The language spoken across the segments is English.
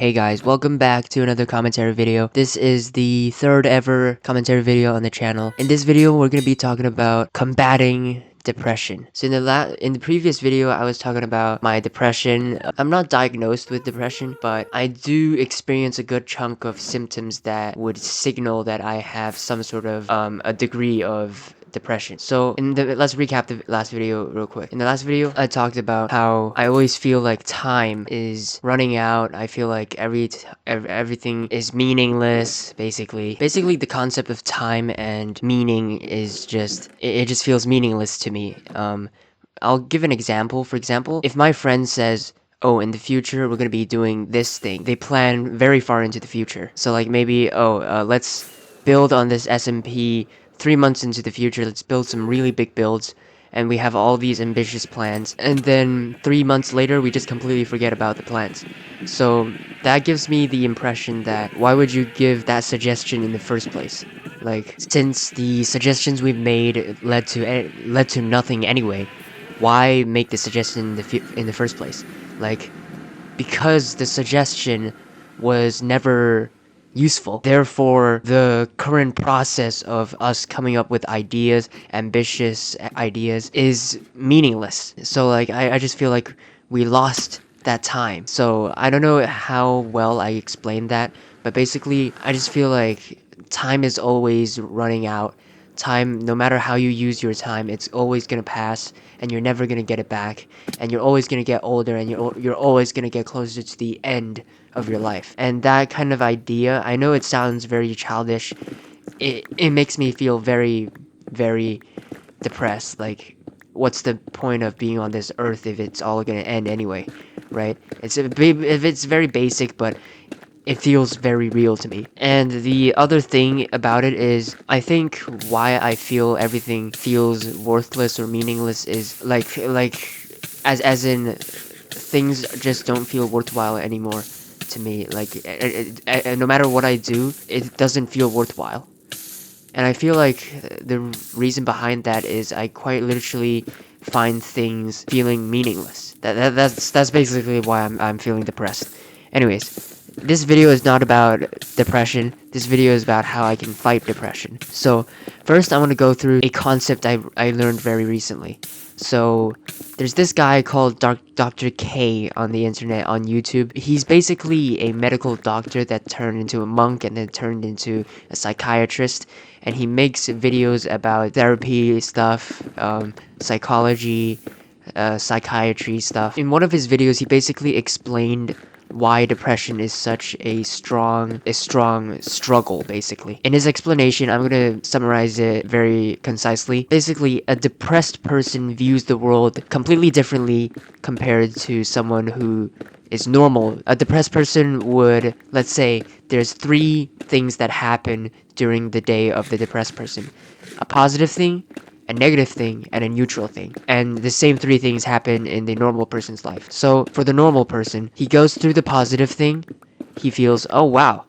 Hey guys, welcome back to another commentary video. This is the third ever commentary video on the channel. In this video, we're going to be talking about combating depression. So in the previous video, I was talking about my depression. I'm not diagnosed with depression, but I do experience a good chunk of symptoms that would signal that I have some sort of a degree of depression. So let's recap the last video real quick. In the last video, I talked about how I always feel like time is running out. I feel like everything is meaningless, basically. Basically, the concept of time and meaning is it just feels meaningless to me. I'll give an example. For example, if my friend says, oh, in the future, we're going to be doing this thing. They plan very far into the future. So like maybe, let's build on this SMP 3 months into the future. Let's build some really big builds. And we have all these ambitious plans. And then 3 months later, we just completely forget about the plans. So that gives me the impression that why would you give that suggestion in the first place? Like, since the suggestions we've made led to nothing anyway, why make the suggestion in the first place? Like, because the suggestion was never useful. Therefore, the current process of us coming up with ideas, ambitious ideas, is meaningless. So like, I just feel like we lost that time. So I don't know how well I explained that, but basically, I just feel like time is always running out. Time, no matter how you use your time, it's always gonna pass, and you're never gonna get it back, and you're always gonna get older, and you're always gonna get closer to the end of your life. And that kind of idea, I know it sounds very childish, it makes me feel very, very depressed. Like, what's the point of being on this earth if it's all gonna end anyway, right? If it's very basic, but it feels very real to me. And the other thing about it is, I think why I feel everything feels worthless or meaningless is as in things just don't feel worthwhile anymore to me. Like no matter what I do, it doesn't feel worthwhile. And I feel like the reason behind that is I quite literally find things feeling meaningless. That's basically why I'm feeling depressed. Anyways, this video is not about depression. This video is about how I can fight depression. So, first I want to go through a concept I learned very recently. So, there's this guy called Dr. K on the internet, on YouTube. He's basically a medical doctor that turned into a monk and then turned into a psychiatrist. And he makes videos about therapy stuff, psychology, psychiatry stuff. In one of his videos, he basically explained why depression is such a strong struggle, basically. In his explanation, I'm gonna summarize it very concisely. Basically, a depressed person views the world completely differently compared to someone who is normal. A depressed person would, let's say, there's 3 things that happen during the day of the depressed person. A positive thing, a negative thing, and a neutral thing. And the same 3 things happen in the normal person's life. So for the normal person, he goes through the positive thing, he feels, oh wow,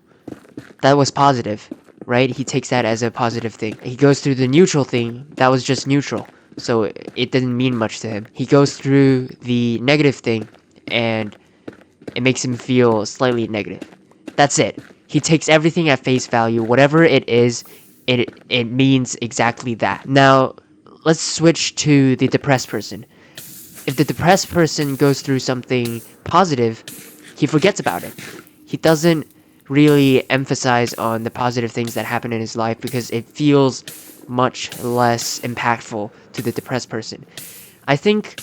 that was positive, right? He takes that as a positive thing. He goes through the neutral thing, that was just neutral, so it didn't mean much to him. He goes through the negative thing, and it makes him feel slightly negative. That's it. He takes everything at face value. Whatever it is, it means exactly that. Now, let's switch to the depressed person. If the depressed person goes through something positive, he forgets about it. He doesn't really emphasize on the positive things that happen in his life because it feels much less impactful to the depressed person. I think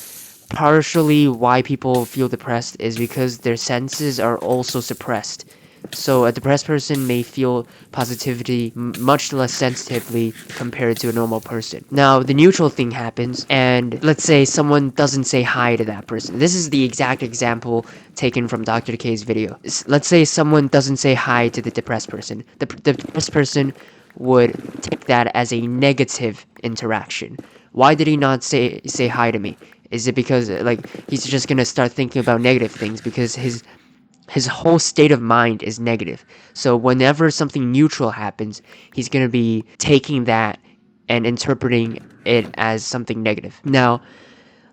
partially why people feel depressed is because their senses are also suppressed. So a depressed person may feel positivity much less sensitively compared to a normal person. Now, the neutral thing happens, and let's say someone doesn't say hi to that person. This is the exact example taken from Dr. K's video. Let's say someone doesn't say hi to the depressed person. The depressed person would take that as a negative interaction. Why did he not say hi to me? Is it because like he's just gonna start thinking about negative things because his whole state of mind is negative. So whenever something neutral happens, he's gonna be taking that and interpreting it as something negative. Now,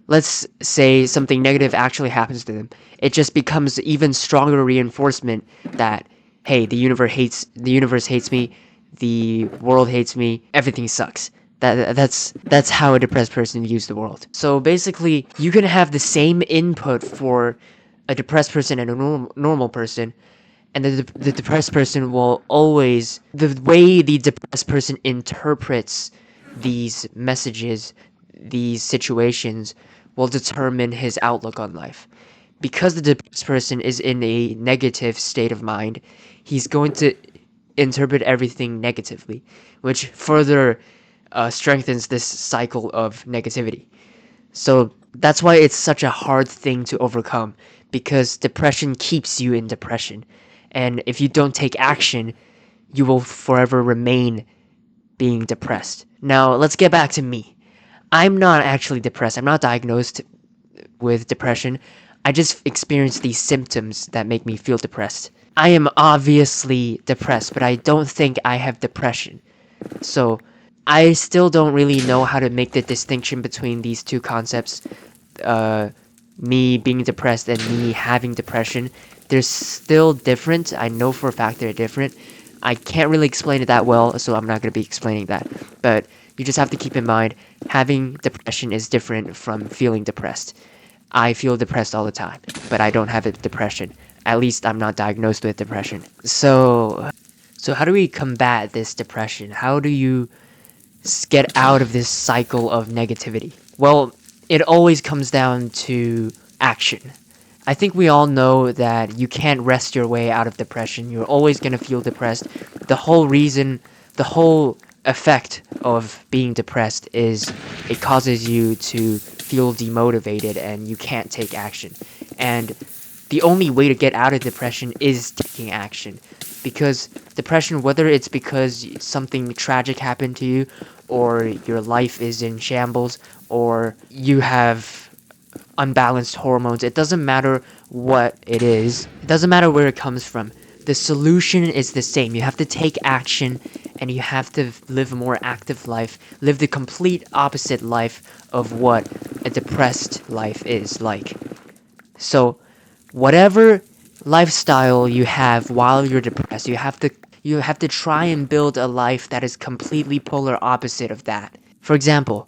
let's say something negative actually happens to them, it just becomes even stronger reinforcement that, hey, the universe hates me, the world hates me, everything sucks. That's how a depressed person views the world. So basically, you can have the same input for a depressed person and a normal person, and the depressed person will always, the way the depressed person interprets these messages, these situations, will determine his outlook on life. Because the depressed person is in a negative state of mind, he's going to interpret everything negatively, which further strengthens this cycle of negativity. So that's why it's such a hard thing to overcome, because depression keeps you in depression. And if you don't take action, you will forever remain being depressed. Now, let's get back to me. I'm not actually depressed. I'm not diagnosed with depression. I just experience these symptoms that make me feel depressed. I am obviously depressed, but I don't think I have depression. So, I still don't really know how to make the distinction between these two concepts, uh, me being depressed and me having depression. They're still different. I know for a fact they're different. I can't really explain it that well, so I'm not going to be explaining that. But you just have to keep in mind, having depression is different from feeling depressed. I feel depressed all the time, but I don't have a depression. At least I'm not diagnosed with depression. So how do we combat this depression? How do you get out of this cycle of negativity? Well, it always comes down to action. I think we all know that you can't rest your way out of depression. You're always going to feel depressed. The whole effect of being depressed is it causes you to feel demotivated and you can't take action. And the only way to get out of depression is taking action. Because depression, whether it's because something tragic happened to you, or your life is in shambles, or you have unbalanced hormones, it doesn't matter what it is, it doesn't matter where it comes from. The solution is the same. You have to take action and you have to live a more active life, live the complete opposite life of what a depressed life is like. So, whatever lifestyle you have while you're depressed, you have to try and build a life that is completely polar opposite of that. For example,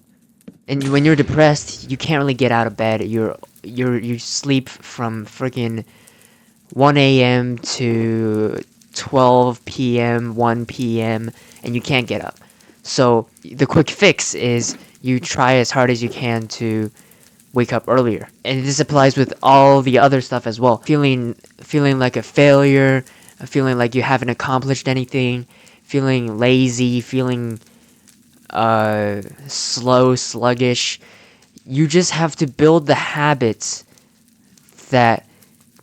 and when you're depressed, you can't really get out of bed. You sleep from freaking 1 a.m. to 12 p.m., 1 p.m., and you can't get up. So the quick fix is you try as hard as you can to wake up earlier. And this applies with all the other stuff as well. Feeling like a failure, feeling like you haven't accomplished anything, feeling lazy, feeling slow, sluggish. You just have to build the habits that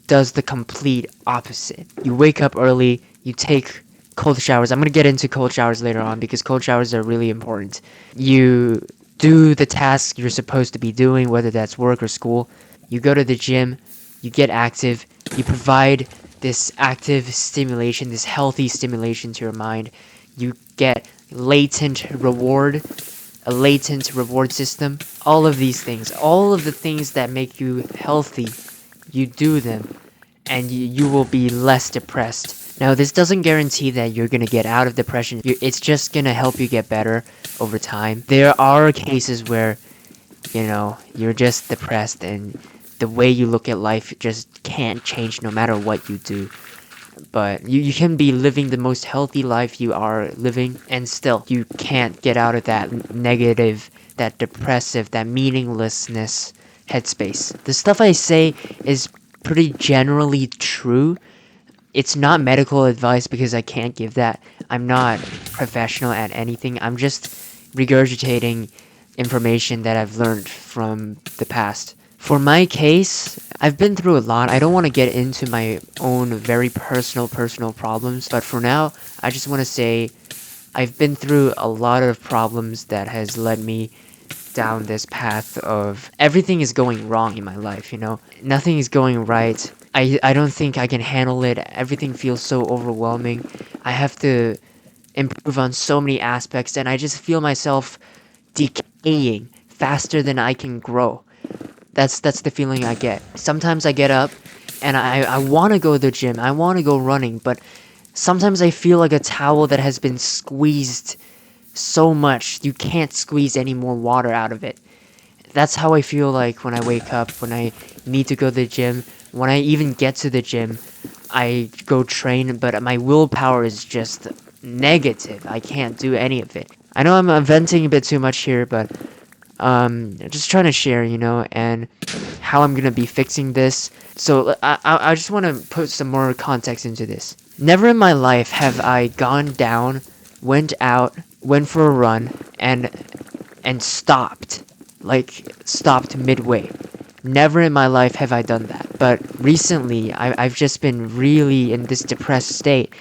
does the complete opposite. You wake up early, you take cold showers. I'm going to get into cold showers later on because cold showers are really important. You do the tasks you're supposed to be doing, whether that's work or school. You go to the gym, you get active, you provide this active stimulation, this healthy stimulation to your mind. You get a latent reward system. All of these things, all of the things that make you healthy, you do them, and you will be less depressed. Now, this doesn't guarantee that you're gonna get out of depression. It's just gonna help you get better over time. There are cases where, you're just depressed and the way you look at life just can't change no matter what you do. But you can be living the most healthy life you are living, and still, you can't get out of that negative, that depressive, that meaninglessness headspace. The stuff I say is pretty generally true. It's not medical advice because I can't give that. I'm not professional at anything. I'm just regurgitating information that I've learned from the past. For my case, I've been through a lot. I don't want to get into my own very personal problems, but for now, I just want to say I've been through a lot of problems that has led me down this path of everything is going wrong in my life, Nothing is going right. I don't think I can handle it. Everything feels so overwhelming. I have to improve on so many aspects, and I just feel myself decaying faster than I can grow. That's the feeling I get. Sometimes I get up and I want to go to the gym. I want to go running, but sometimes I feel like a towel that has been squeezed so much you can't squeeze any more water out of it. That's how I feel like when I wake up, when I need to go to the gym. When I even get to the gym, I go train, but my willpower is just negative. I can't do any of it. I know I'm venting a bit too much here, but just trying to share, and how I'm gonna be fixing this. So I just want to put some more context into this. Never in my life have I gone down, went out, went for a run, and stopped, like stopped midway. Never in my life have I done that. But recently, I've just been really in this depressed state.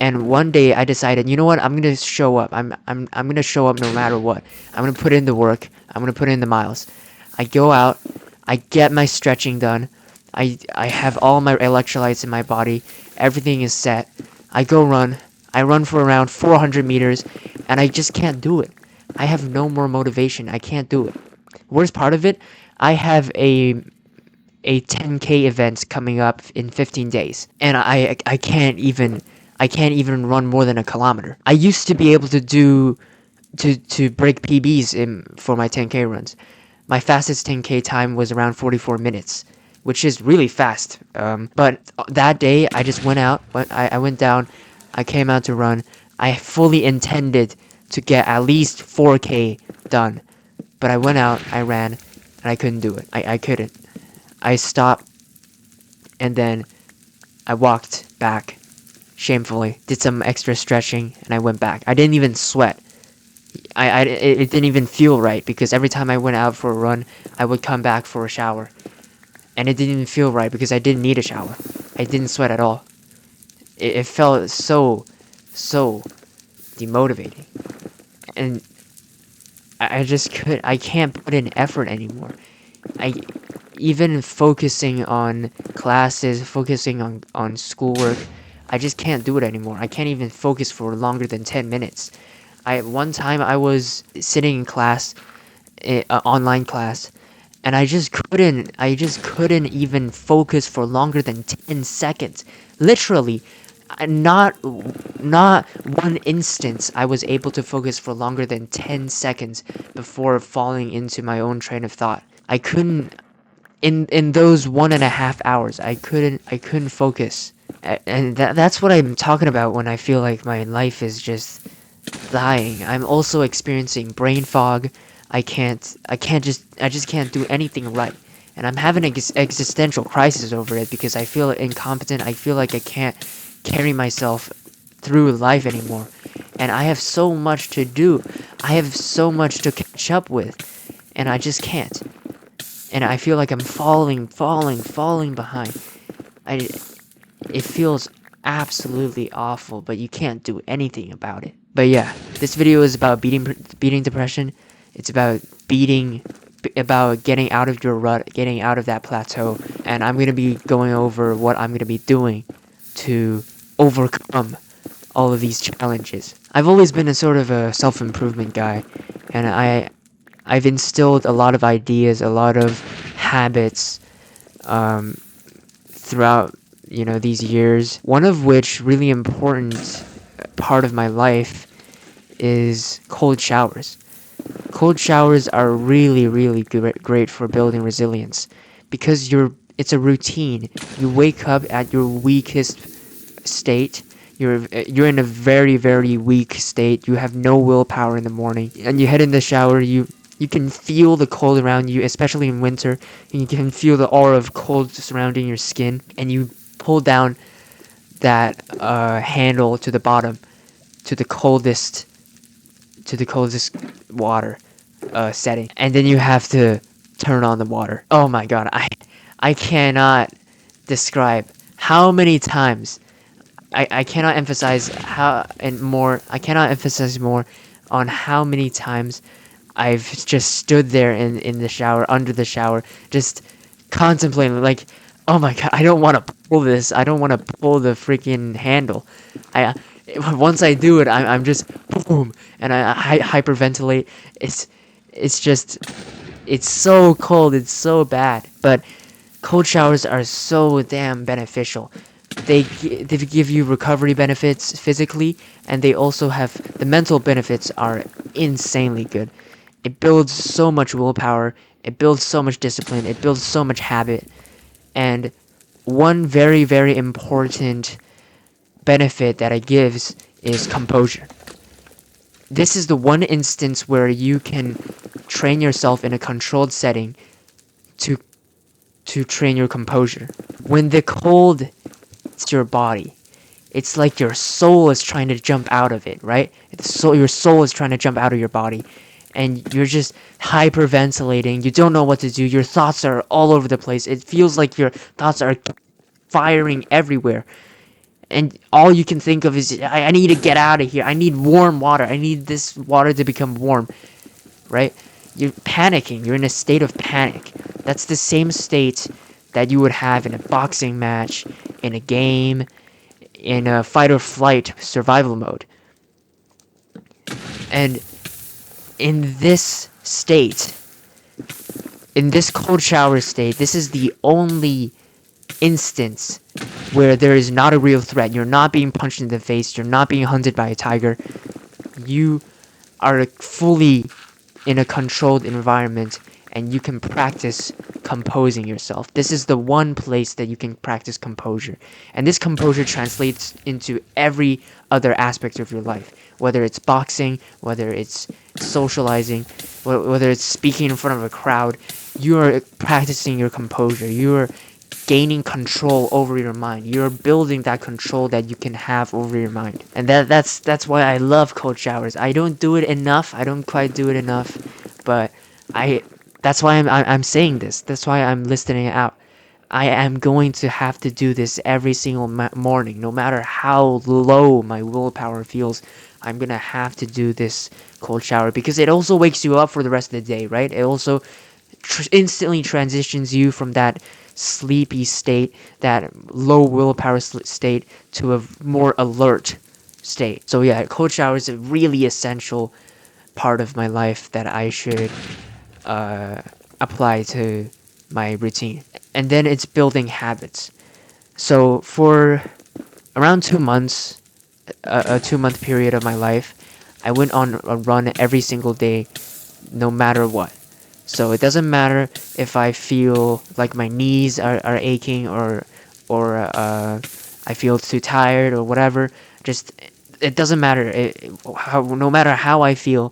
And one day I decided, you know what? I'm gonna show up. I'm gonna show up no matter what. I'm gonna put in the work. I'm gonna put in the miles. I go out. I get my stretching done. I have all my electrolytes in my body. Everything is set. I go run. I run for around 400 meters, and I just can't do it. I have no more motivation. I can't do it. Worst part of it, I have a 10K event coming up in 15 days, and I can't even run more than a kilometer. I used to be able to do to break PBs for my 10K runs. My fastest 10K time was around 44 minutes, which is really fast. But that day I just went out. I went down. I came out to run. I fully intended to get at least 4K done, but I went out. I ran, and I couldn't do it. I couldn't. I stopped, and then I walked back shamefully, did some extra stretching, and I went back. I didn't even sweat. It didn't even feel right, because every time I went out for a run, I would come back for a shower. And it didn't even feel right because I didn't need a shower. I didn't sweat at all. It felt so demotivating. And I can't put in effort anymore. I even focusing on classes, focusing on schoolwork, I just can't do it anymore. I can't even focus for longer than 10 minutes. One time I was sitting in class, online class, and I just couldn't even focus for longer than 10 seconds. Literally, not one instance I was able to focus for longer than 10 seconds before falling into my own train of thought. I couldn't in those 1.5 hours. I couldn't focus. And that's what I'm talking about when I feel like my life is just dying. I'm also experiencing brain fog. I just can't do anything right. And I'm having an existential crisis over it because I feel incompetent. I feel like I can't carry myself through life anymore. And I have so much to do. I have so much to catch up with. And I just can't. And I feel like I'm falling behind. It feels absolutely awful, but you can't do anything about it. But yeah, this video is about beating depression. It's about about getting out of your rut, getting out of that plateau, and I'm gonna be going over what I'm gonna be doing to overcome all of these challenges. I've always been a sort of a self-improvement guy, and I've instilled a lot of ideas, a lot of habits throughout these years. One of which really important part of my life is cold showers. Cold showers are really great for building resilience because it's a routine. You wake up at your weakest state. You're in a very weak state. You have no willpower in the morning, and you head in the shower. You can feel the cold around you, especially in winter, and you can feel the aura of cold surrounding your skin, and you pull down that handle to the bottom, to the coldest water setting, and then you have to turn on the water. Oh my god, I cannot describe how many times I cannot emphasize I cannot emphasize more on how many times I've just stood there in the shower, under the shower, just contemplating, like, oh my god, I don't want to pull this. I don't want to pull the freaking handle. I Once I do it, I'm just boom, and I hyperventilate. It's just It's so cold, it's so bad. But cold showers are so damn beneficial. They give you recovery benefits physically, and they also have the mental benefits are insanely good. It builds so much willpower, it builds so much discipline, it builds so much habit. And one very, very important benefit that it gives is composure. This is the one instance where you can train yourself in a controlled setting to train your composure. When the cold hits your body, it's like your soul is trying to jump out of it, right? Your soul is trying to jump out of your body, and you're just hyperventilating. You don't know what to do. Your thoughts are all over the place. It feels like your thoughts are firing everywhere. And all you can think of is, I need to get out of here. I need warm water. I need this water to become warm, right? You're panicking. You're in a state of panic. That's the same state that you would have in a boxing match, in a game, in a fight or flight survival mode. And in this state, in this cold shower state, this is the only instance where there is not a real threat. You're not being punched in the face. You're not being hunted by a tiger. You are fully in a controlled environment, and you can practice composing yourself. This is the one place that you can practice composure. And this composure translates into every other aspect of your life, whether it's boxing, whether it's socializing, whether it's speaking in front of a crowd. You are practicing your composure. You are gaining control over your mind. You're building that control that you can have over your mind. And that's why I love cold showers. I don't do it enough. I don't quite do it enough, but that's why I'm saying this. That's why I'm listing it out. I am going to have to do this every single morning, no matter how low my willpower feels. I'm gonna have to do this cold shower because it also wakes you up for the rest of the day, right? It also instantly transitions you from that sleepy state, that low willpower state, to a more alert state. So yeah, cold shower is a really essential part of my life that I should apply to my routine. And then it's building habits. So for around 2 months, a 2 month period of my life, I went on a run every single day, no matter what. So it doesn't matter if I feel like my knees are aching, or I feel too tired or whatever. Just, it doesn't matter. No matter how I feel,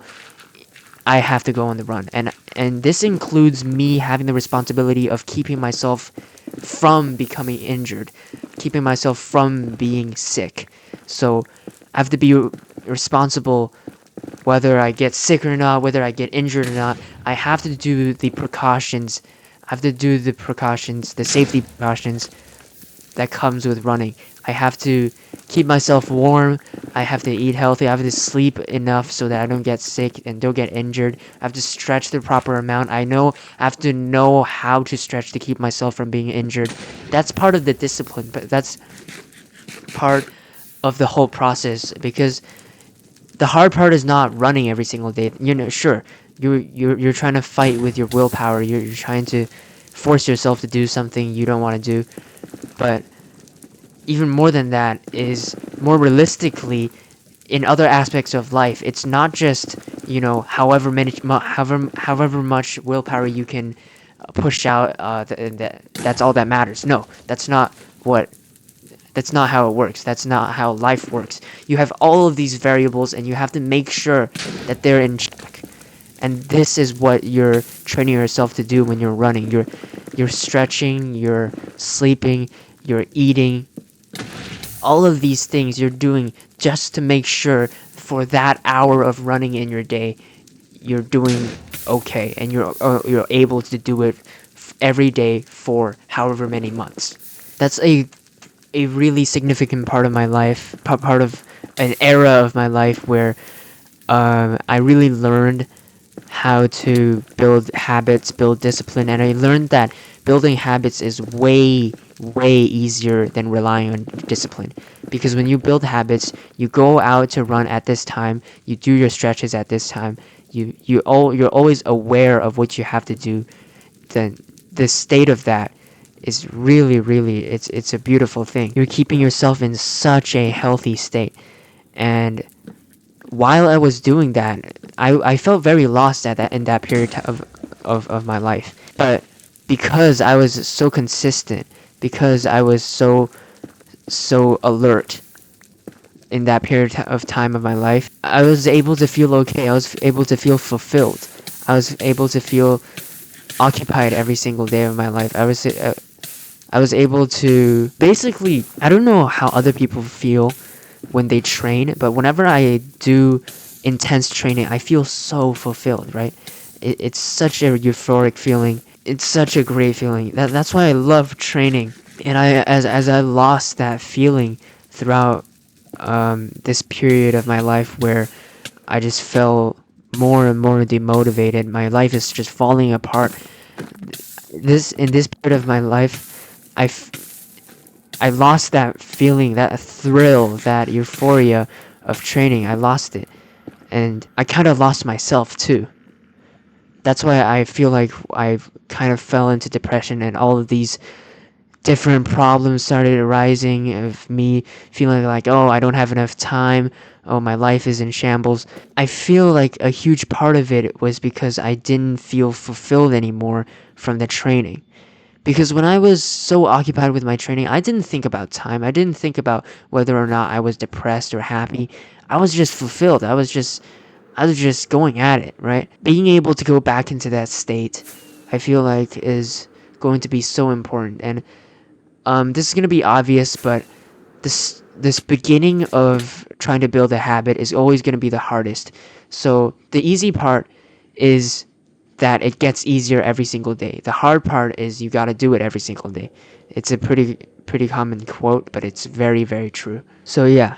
I have to go on the run. And this includes me having the responsibility of keeping myself from becoming injured, keeping myself from being sick. So I have to be responsible whether I get sick or not, whether I get injured or not. I have to do the precautions. I have to do the safety precautions that comes with running. I have to keep myself warm. I have to eat healthy. I have to sleep enough so that I don't get sick and don't get injured. I have to stretch the proper amount. I have to know how to stretch to keep myself from being injured. That's part of the discipline, but that's part of the whole process, because the hard part is not running every single day. Sure, you're trying to fight with your willpower. You're trying to force yourself to do something you don't want to do. But even more than that is, more realistically, in other aspects of life, it's not just, however much willpower you can push out. That's all that matters. No, that's not how it works. That's not how life works. You have all of these variables, and you have to make sure that they're in check. And this is what you're training yourself to do when you're running. You're stretching, you're sleeping, you're eating. All of these things you're doing just to make sure for that hour of running in your day, you're doing okay, and you're able to do it every day for however many months. That's a really significant part of my life, part of an era of my life where I really learned how to build habits, build discipline, and I learned that building habits is way easier than relying on discipline. Because when you build habits, you go out to run at this time, you do your stretches at this time, you're always aware of what you have to do, then the state of that is really it's a beautiful thing. You're keeping yourself in such a healthy state. And while I was doing that, I felt very lost at that in that period of my life. But because I was so consistent, because I was so alert in that period of time of my life, I was able to feel okay. I was able to feel fulfilled. I was able to feel occupied every single day of my life. I was able to basically, I don't know how other people feel when they train, but whenever I do intense training, I feel so fulfilled, right? It's such a euphoric feeling. It's such a great feeling. That's why I love training. And as I lost that feeling throughout this period of my life where I just felt more and more demotivated. My life is just falling apart. In this period of my life, I lost that feeling, that thrill, that euphoria of training. I lost it, and I kind of lost myself too. That's why I feel like I kind of fell into depression, and all of these different problems started arising of me feeling like, oh, I don't have enough time. Oh, my life is in shambles. I feel like a huge part of it was because I didn't feel fulfilled anymore from the training. Because when I was so occupied with my training, I didn't think about time. I didn't think about whether or not I was depressed or happy. I was just fulfilled. I was just going at it, right? Being able to go back into that state, I feel like is going to be so important. And this is gonna be obvious, but this beginning of trying to build a habit is always gonna be the hardest. So the easy part is that it gets easier every single day. The hard part is you gotta do it every single day. It's a pretty common quote, but it's very true. So yeah,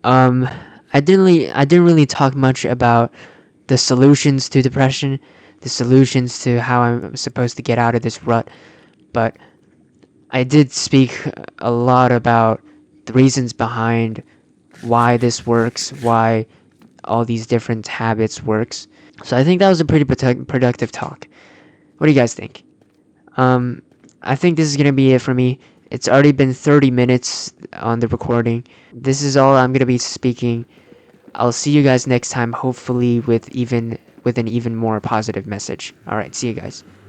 um, I didn't really talk much about the solutions to depression, the solutions to how I'm supposed to get out of this rut, but I did speak a lot about the reasons behind why this works, why all these different habits works. So I think that was a pretty productive talk. What do you guys think? Um, I think this is gonna be it for me. It's already been 30 minutes on the recording. This is all I'm gonna be speaking. I'll see you guys next time, hopefully with an even more positive message. All right, see you guys.